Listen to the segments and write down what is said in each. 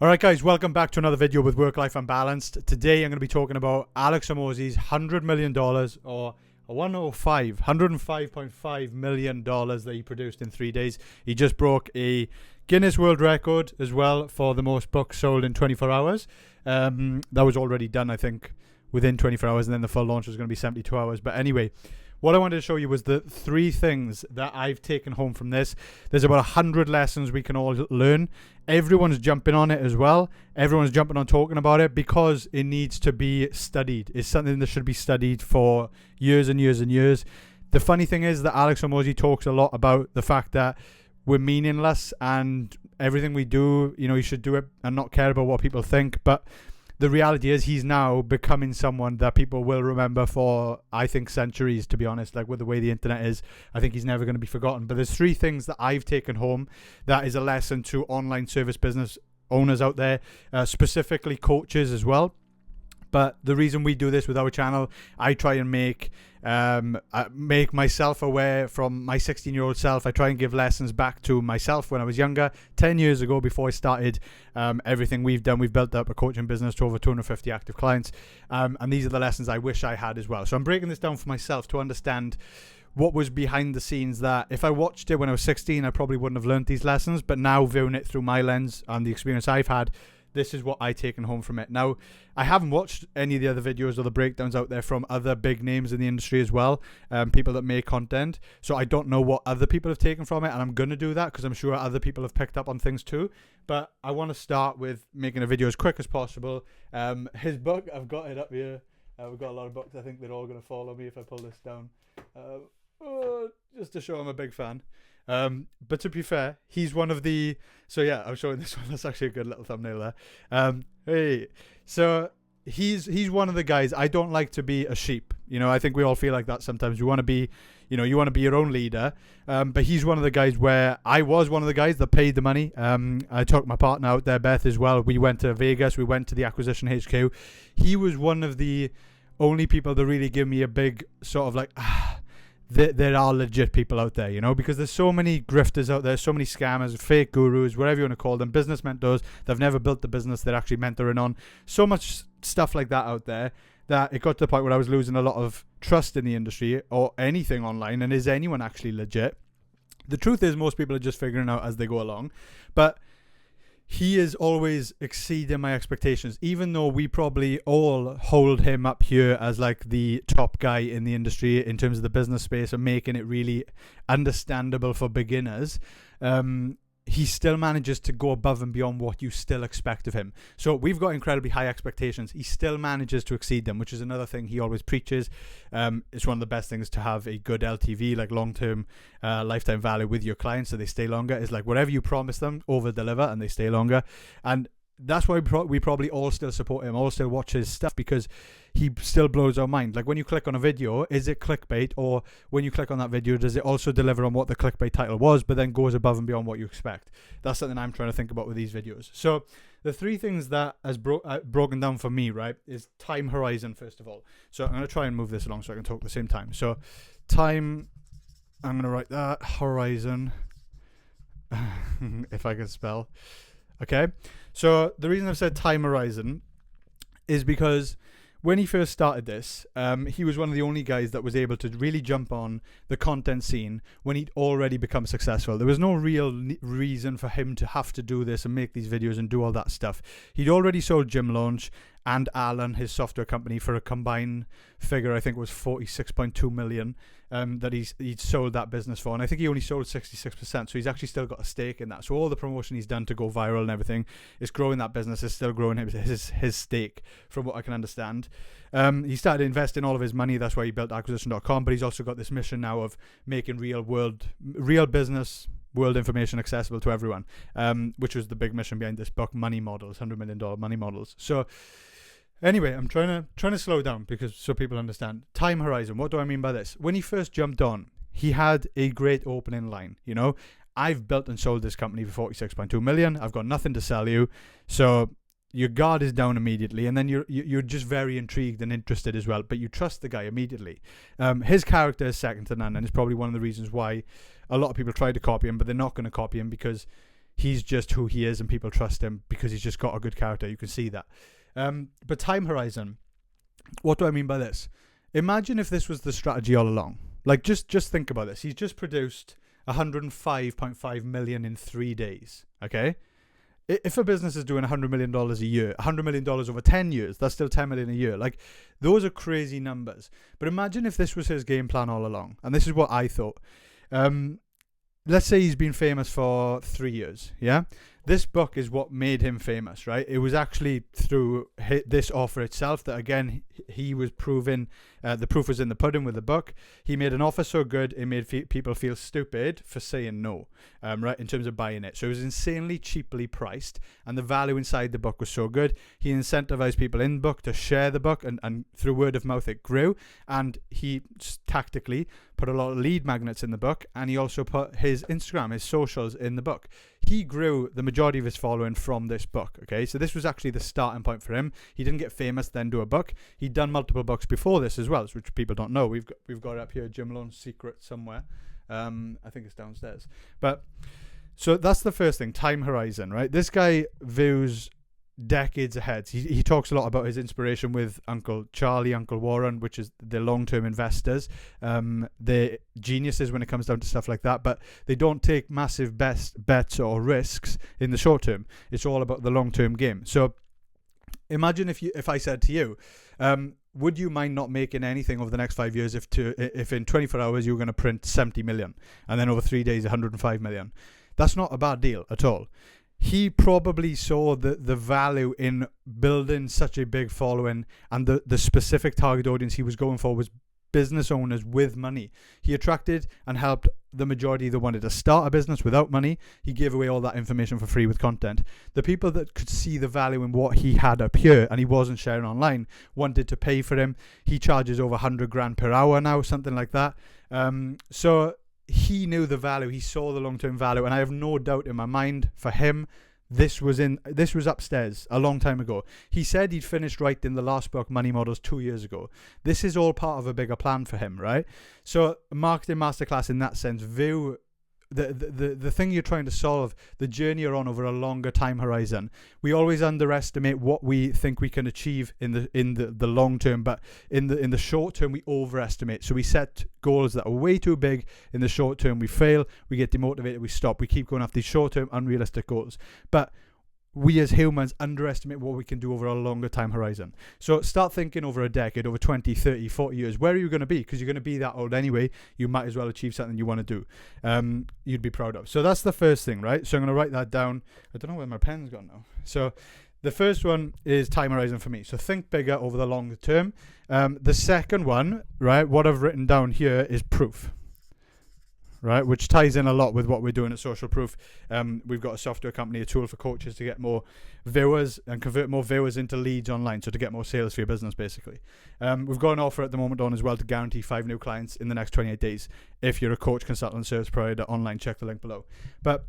Alright guys, welcome back to another video with Work-Life Unbalanced. Today I'm going to be talking about Alex Hormozi's $100 million or $105.5 million that he produced in 3 days. He just broke a Guinness World Record as well for the most books sold in 24 hours. That was already done, I think, within 24 hours, and then the full launch was going to be 72 hours. But anyway, what I wanted to show you was the 3 things that I've taken home from this. There's about 100 lessons we can all learn. Everyone's jumping on it as well. Everyone's jumping on talking about it because it needs to be studied. It's something that should be studied for years and years and years. The funny thing is that Alex Hormozi talks a lot about the fact that we're meaningless and everything we do, you should do it and not care about what people think. But the reality is he's now becoming someone that people will remember for, I think, centuries, to be honest. Like, with the way the internet is, I think he's never going to be forgotten. But there's 3 things that I've taken home that is a lesson to online service business owners out there, specifically coaches as well. But the reason we do this with our channel, I try and make myself aware from my 16-year-old self. I try and give lessons back to myself when I was younger, 10 years ago, before I started everything we've done. We've built up a coaching business to over 250 active clients. And these are the lessons I wish I had as well. So I'm breaking this down for myself to understand what was behind the scenes, that if I watched it when I was 16, I probably wouldn't have learned these lessons. But now, viewing it through my lens and the experience I've had, this is what I've taken home from it. Now, I haven't watched any of the other videos or the breakdowns out there from other big names in the industry as well, people that make content. So I don't know what other people have taken from it, and I'm going to do that because I'm sure other people have picked up on things too. But I want to start with making a video as quick as possible. His book, I've got it up here. We've got a lot of books. I think they're all going to follow me if I pull this down. Just to show I'm a big fan. But to be fair, he's one of the... So yeah, I'm showing this one. That's actually a good little thumbnail there. Hey, so he's one of the guys. I don't like to be a sheep. I think we all feel like that sometimes. You want to be, you want to be your own leader. But he's one of the guys where I was one of the guys that paid the money. I took my partner out there, Beth, as well. We went to Vegas. We went to the acquisition HQ. He was one of the only people that really give me a big sort of like... There are legit people out there, because there's so many grifters out there, so many scammers, fake gurus, whatever you want to call them, business mentors that have never built the business they're actually mentoring on. So much stuff like that out there that it got to the point where I was losing a lot of trust in the industry or anything online. And is anyone actually legit? The truth is, most people are just figuring out as they go along. But he is always exceeding my expectations, even though we probably all hold him up here as like the top guy in the industry in terms of the business space and making it really understandable for beginners. He still manages to go above and beyond what you still expect of him. So we've got incredibly high expectations. He still manages to exceed them, which is another thing he always preaches. It's one of the best things to have a good LTV, like long-term lifetime value with your clients, so they stay longer. Is like whatever you promise them, over-deliver, and they stay longer. And that's why we probably all still support him, all still watch his stuff, because he still blows our mind. Like, when you click on a video, is it clickbait? Or when you click on that video, does it also deliver on what the clickbait title was, but then goes above and beyond what you expect? That's something I'm trying to think about with these videos. So the 3 things that has broken down for me, right, is time horizon, first of all. So I'm going to try and move this along so I can talk at the same time. So time, I'm going to write that, horizon, if I can spell. Okay, so the reason I've said time horizon is because when he first started this, he was one of the only guys that was able to really jump on the content scene when he'd already become successful. There was no real reason for him to have to do this and make these videos and do all that stuff. He'd already sold Gym Launch and Alan, his software company, for a combined figure, I think it was 46.2 million that he'd sold that business for. And I think he only sold 66%, so he's actually still got a stake in that. So all the promotion he's done to go viral and everything is growing that business, is still growing his stake, from what I can understand. He started investing all of his money. That's why he built acquisition.com. But he's also got this mission now of making real business, world information accessible to everyone, which was the big mission behind this book, Money Models, $100 million money models. So anyway, I'm trying to slow down because so people understand. Time horizon. What do I mean by this? When he first jumped on, he had a great opening line. I've built and sold this company for 46.2 million. I've got nothing to sell you. So your guard is down immediately, and then you're just very intrigued and interested as well, but you trust the guy immediately. His character is second to none, and it's probably one of the reasons why a lot of people try to copy him, but they're not going to copy him, because he's just who he is and people trust him because he's just got a good character. You can see that. But time horizon, what do I mean by this? Imagine if this was the strategy all along. Like, just think about this. He's just produced 105.5 million in 3 days. Okay, if a business is doing $100 million a year, $100 million over 10 years, that's still 10 million a year. Like, those are crazy numbers. But imagine if this was his game plan all along. And this is what I thought. Let's say he's been famous for 3 years. Yeah. This book is what made him famous, right? It was actually through this offer itself that, again, he was proving the proof was in the pudding with the book. He made an offer so good, it made people feel stupid for saying no, right, in terms of buying it. So it was insanely cheaply priced, and the value inside the book was so good. He incentivized people in the book to share the book, and through word of mouth, it grew. And he tactically put a lot of lead magnets in the book, and he also put his Instagram, his socials in the book. He grew the majority of his following from this book. Okay, so this was actually the starting point for him. He didn't get famous then do a book. He'd done multiple books before this as well, which people don't know. We've got it up here, Jim Lone's Secret somewhere. I think it's downstairs. But so that's the first thing, time horizon, right? This guy views decades ahead. He talks a lot about his inspiration with Uncle Charlie, Uncle Warren, which is the long-term investors. They're geniuses when it comes down to stuff like that, but they don't take massive bets or risks in the short term. It's all about the long-term game. So imagine if I said to you, would you mind not making anything over the next 5 years if in 24 hours you were going to print 70 million and then over 3 days 105 million? That's not a bad deal at all. He probably saw the value in building such a big following, and the specific target audience he was going for was business owners with money. He attracted and helped the majority that wanted to start a business without money. He gave away all that information for free with content. The people that could see the value in what he had up here and he wasn't sharing online wanted to pay for him. He charges over 100 grand per hour now, something like that. So he knew the value. He saw the long-term value, and I have no doubt in my mind for him, this was upstairs a long time ago. He said he'd finished writing the last book, Money Models, 2 years ago. This is all part of a bigger plan for him, right? So marketing masterclass in that sense, view the thing you're trying to solve, the journey you're on over a longer time horizon. We always underestimate what we think we can achieve in the long term, but in the short term we overestimate. So we set goals that are way too big in the short term. We fail, we get demotivated, we stop. We keep going after these short term unrealistic goals. But we as humans underestimate what we can do over a longer time horizon. So start thinking over a decade, over 20, 30, 40 years. Where are you going to be? Because you're going to be that old anyway. You might as well achieve something you want to do. You'd be proud of. So that's the first thing, right? So I'm going to write that down. I don't know where my pen's gone now. So the first one is time horizon for me. So think bigger over the longer term. The second one, right, what I've written down here is proof. Right, which ties in a lot with what we're doing at Social Proof. We've got a software company, a tool for coaches to get more viewers and convert more viewers into leads online, so to get more sales for your business, basically. We've got an offer at the moment on as well to guarantee 5 new clients in the next 28 days. If you're a coach, consultant, service provider online, check the link below. But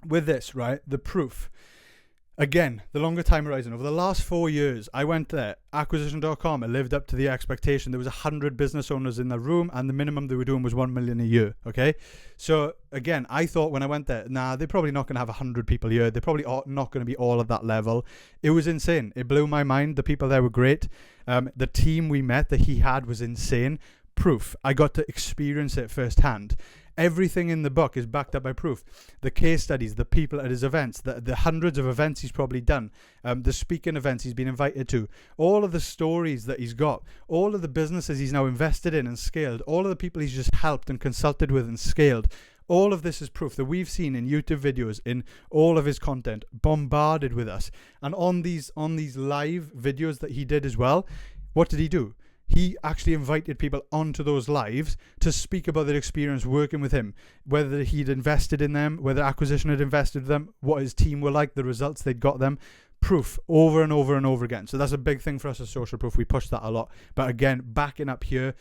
with this, right, the proof. Again, the longer time horizon. Over the last 4 years, I went there, acquisition.com. It lived up to the expectation. There was 100 business owners in the room, and the minimum they were doing was 1 million a year. Okay, so again, I thought when I went there, they're probably not going to have 100 people a year. They're probably not going to be all at that level. It was insane. It blew my mind. The people there were great. The team we met that he had was insane. Proof. I got to experience it firsthand. Everything in the book is backed up by proof. The case studies, the people at his events, the hundreds of events he's probably done, the speaking events he's been invited to, all of the stories that he's got, all of the businesses he's now invested in and scaled, all of the people he's just helped and consulted with and scaled. All of this is proof that we've seen in YouTube videos, in all of his content, bombarded with us. And on these live videos that he did as well, what did he do? He actually invited people onto those lives to speak about their experience working with him, whether he'd invested in them, whether acquisition had invested in them, what his team were like, the results they'd got them. Proof over and over and over again. So that's a big thing for us as Social Proof. We push that a lot. But again, backing up here,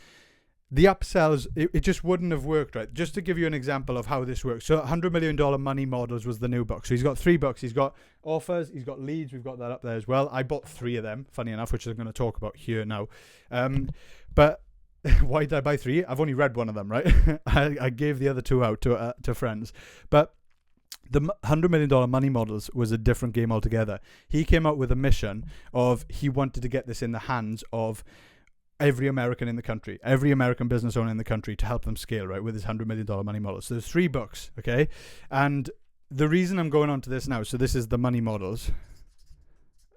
the upsells, it just wouldn't have worked, right? Just to give you an example of how this works. So $100 million Money Models was the new book. So he's got 3 books. He's got offers, he's got leads. We've got that up there as well. I bought 3 of them, funny enough, which I'm going to talk about here now. But why did I buy 3? I've only read one of them, right? I gave the other 2 out to friends. But The $100 million money models was a different game altogether. He came out with a mission of he wanted to get this in the hands of every American in the country, every American business owner in the country, to help them scale, right, with his $100 million money models. So there's 3 books, okay? And the reason I'm going on to this now, so this is the money models.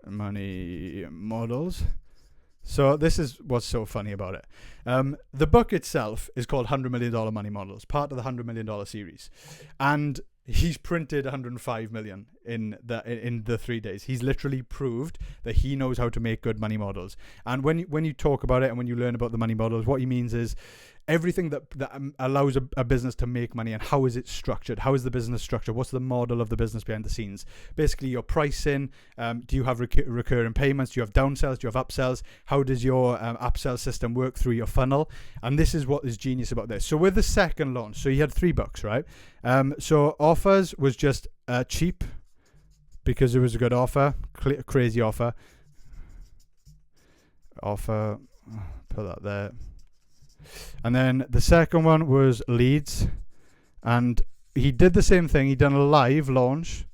Money models. So this is what's so funny about it. The book itself is called $100 Million Money Models, part of the $100 Million series. And he's printed 105 million in the 3 days. He's literally proved that he knows how to make good money models. And when you talk about it and when you learn about the money models, what he means is everything that allows a business to make money, and how is it structured? How is the business structured? What's the model of the business behind the scenes? Basically, your pricing. Do you have recurring payments? Do you have downsells? Do you have upsells? How does your upsell system work through your funnel? And this is what is genius about this. So with the second launch, so he had 3 books, right? So offers was just cheap because it was a good offer, crazy offer. Put that there. And then the second one was leads, and he did the same thing. He done a live launch,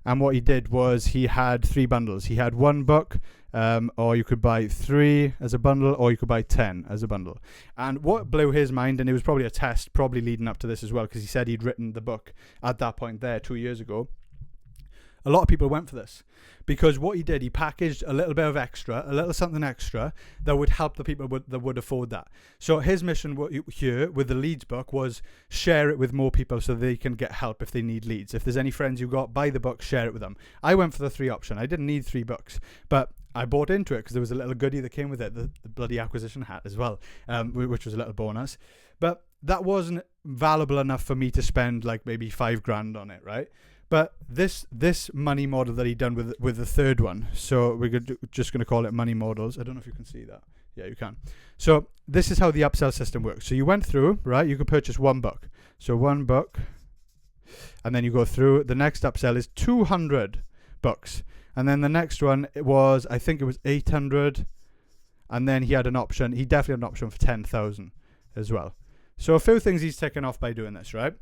and what he did was he had 3 bundles. He had 1 book, or you could buy 3 as a bundle, or you could buy 10 as a bundle. And what blew his mind, and it was probably a test, probably leading up to this as well, because he said he'd written the book at that point there 2 years ago. A lot of people went for this because what he did, he packaged a little bit of extra, a little something extra that would help the people that would afford that. So his mission here with the leads book was share it with more people so they can get help if they need leads. If there's any friends you got, buy the book, share it with them. I went for the 3 option. I didn't need 3 books, but I bought into it because there was a little goodie that came with it, the bloody acquisition hat as well, which was a little bonus. But that wasn't valuable enough for me to spend like maybe $5,000 on it, right? But this money model that he done with the third one, so we're just going to call it money models. I don't know if you can see that. Yeah, you can. So this is how the upsell system works. So you went through, right? You could purchase 1 book. So 1 book, and then you go through. The next upsell is 200 books, and then the next one I think it was 800, and then he had an option. He definitely had an option for 10,000 as well. So a few things he's taken off by doing this, right?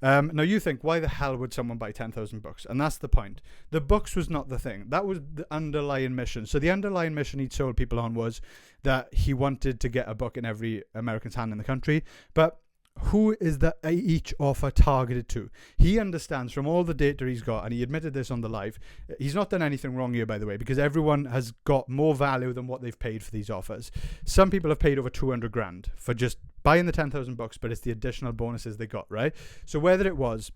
Now you think, why the hell would someone buy 10,000 books? And that's the point. The books was not the thing. That was the underlying mission. So the underlying mission he'd sold people on was that he wanted to get a book in every American's hand in the country. But who is each offer targeted to? He understands from all the data he's got, and he admitted this on the live. He's not done anything wrong here, by the way, because everyone has got more value than what they've paid for these offers. Some people have paid over 200 grand for just buying the 10,000 books, but it's the additional bonuses they got, right? So whether it was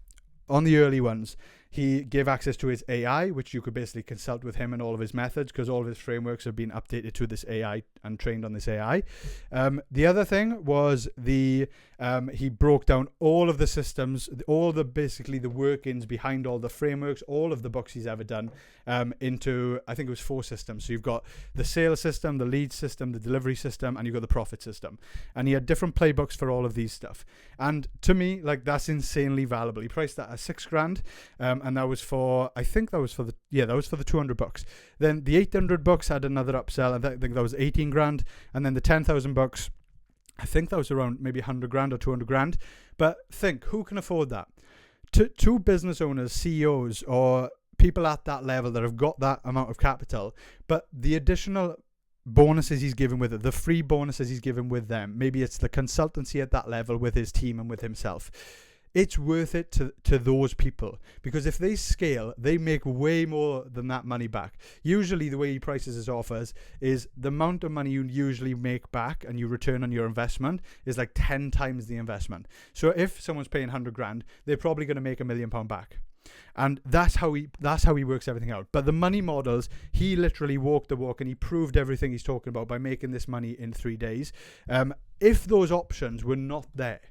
on the early ones, he gave access to his AI, which you could basically consult with him and all of his methods, because all of his frameworks have been updated to this AI and trained on this AI. The other thing was he broke down all of the systems, basically the workings behind all the frameworks, all of the books he's ever done, into, I think it was 4 systems. So you've got the sales system, the lead system, the delivery system, and you've got the profit system. And he had different playbooks for all of these stuff. And to me, like, that's insanely valuable. He priced that at $6,000. And that was for, I think that was for the 200 bucks. Then the 800 bucks had another upsell. I think that was 18 grand. And then the 10,000 bucks, I think that was around maybe 100 grand or 200 grand. But think, who can afford that? Two business owners, CEOs, or people at that level that have got that amount of capital, but the additional bonuses he's given with it, the free bonuses he's given with them, maybe it's the consultancy at that level with his team and with himself. It's worth it to those people, because if they scale, they make way more than that money back. Usually the way he prices his offers is the amount of money you usually make back and you return on your investment is like 10 times the investment. So if someone's paying 100 grand, they're probably going to make £1 million back. And that's how he works everything out. But the money models, he literally walked the walk, and he proved everything he's talking about by making this money in 3 days. If those options were not there,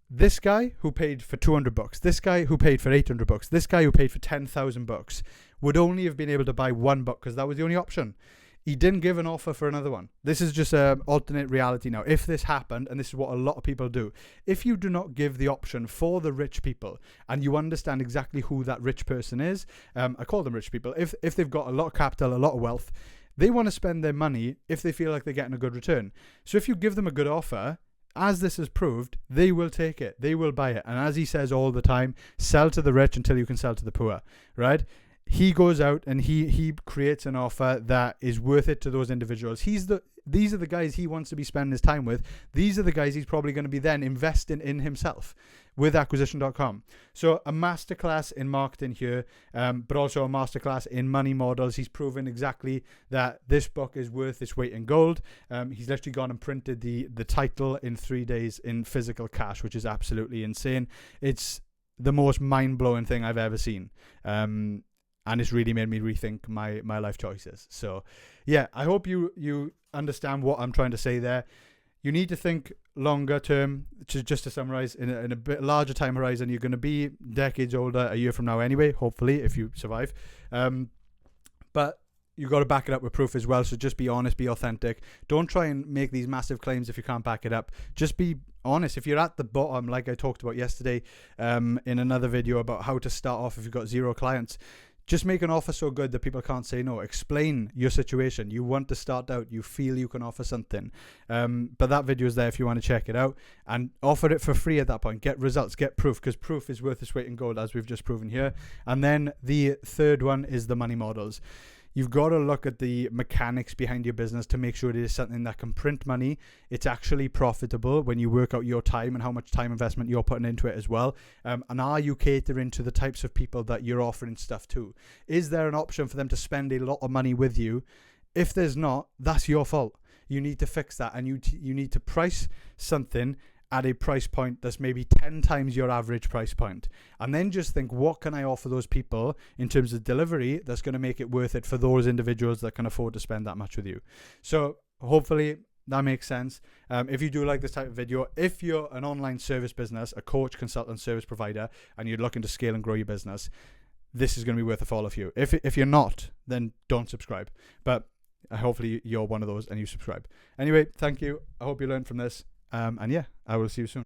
this guy who paid for 200 bucks, this guy who paid for 800 bucks, this guy who paid for 10,000 bucks would only have been able to buy 1 book because that was the only option. He didn't give an offer for another one. This is just an alternate reality now. If this happened, and this is what a lot of people do, if you do not give the option for the rich people and you understand exactly who that rich person is, I call them rich people, if they've got a lot of capital, a lot of wealth, they want to spend their money if they feel like they're getting a good return. So if you give them a good offer, as this is proved, they will take it. They will buy it. And as he says all the time, sell to the rich until you can sell to the poor, right? He goes out and he creates an offer that is worth it to those individuals. These are the guys he wants to be spending his time with. These are the guys he's probably going to be then investing in himself with acquisition.com. So a masterclass in marketing here, but also a masterclass in money models. He's proven exactly that this book is worth its weight in gold. He's literally gone and printed the title in 3 days in physical cash, which is absolutely insane. It's the most mind-blowing thing I've ever seen. And it's really made me rethink my life choices. So yeah, I hope you understand what I'm trying to say there. You need to think longer term. Just to summarize, in a bit larger time horizon, you're going to be decades older a year from now anyway, hopefully, if you survive. But you've got to back it up with proof as well. So just be honest, be authentic. Don't try and make these massive claims if you can't back it up. Just be honest. If you're at the bottom, like I talked about yesterday in another video about how to start off if you've got 0 clients, just make an offer so good that people can't say no. Explain your situation. You want to start out. You feel you can offer something. But that video is there if you want to check it out. And offer it for free at that point. Get results. Get proof. Because proof is worth its weight in gold, as we've just proven here. And then the third one is the money models. You've got to look at the mechanics behind your business to make sure it is something that can print money. It's actually profitable when you work out your time and how much time investment you're putting into it as well. And are you catering to the types of people that you're offering stuff to? Is there an option for them to spend a lot of money with you? If there's not, that's your fault. You need to fix that, and you need to price something at a price point that's maybe 10 times your average price point. And then just think, what can I offer those people in terms of delivery that's going to make it worth it for those individuals that can afford to spend that much with you? So hopefully that makes sense. If you do like this type of video, if you're an online service business, a coach, consultant, service provider, and you're looking to scale and grow your business, this is going to be worth a follow for you. If you're not, then don't subscribe. But hopefully you're one of those and you subscribe. Anyway, thank you. I hope you learned from this. And yeah, I will see you soon.